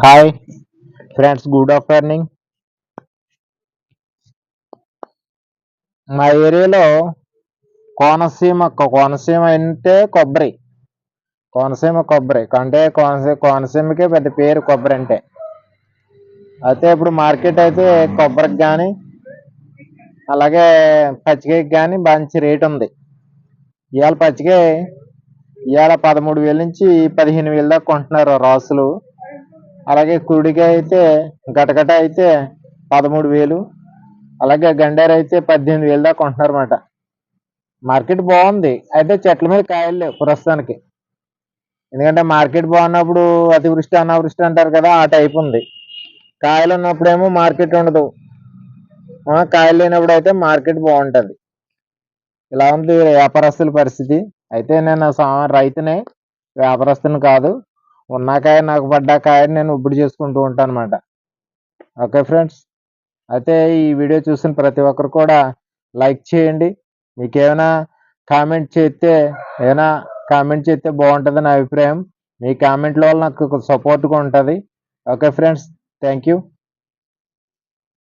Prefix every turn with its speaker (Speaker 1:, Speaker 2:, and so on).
Speaker 1: Hi friends, good afternoon. మా ఏరియాలో కోనసీమ అంటే కొబ్బరి అంటే కోనసీమకే పెద్ద పేరు కొబ్బరి అంటే. అయితే ఇప్పుడు మార్కెట్ అయితే కొబ్బరికి కానీ అలాగే పచ్చికాయకి కానీ మంచి రేట్ ఉంది. ఇవాళ పచ్చికాయ 13,000 నుంచి 15,000 దాకా కొంటున్నారు రాసులు. అలాగే కుడికాయ అయితే గటగట అయితే 13,000, అలాగే గండేరు అయితే 18,000 దాకా కొంటున్నారు అన్నమాట. మార్కెట్ బాగుంది, అయితే చెట్ల మీద కాయలు లేవు ప్రస్తుతానికి. ఎందుకంటే మార్కెట్ బాగున్నప్పుడు అతివృష్టి అనావృష్టి అంటారు కదా, ఆ టైప్ ఉంది. కాయలు ఉన్నప్పుడేమో మార్కెట్ ఉండదు, కాయలు లేనప్పుడు అయితే మార్కెట్ బాగుంటుంది. ఇలా ఉంది వ్యాపారస్తుల పరిస్థితి. అయితే నేను రైతునే, వ్యాపారస్తుని కాదు. ఉన్న కాయ నాకు పడ్డ కాయని నేను ఇప్పుడు చేసుకుంటూ ఉంటాను అనమాట. ఓకే ఫ్రెండ్స్, అయితే ఈ వీడియో చూసిన ప్రతి ఒక్కరు కూడా లైక్ చేయండి. మీకు ఏమైనా కామెంట్ చేస్తే బాగుంటుంది నా అభిప్రాయం. మీ కామెంట్ల వల్ల నాకు సపోర్ట్గా ఉంటుంది. Okay friends, thank you.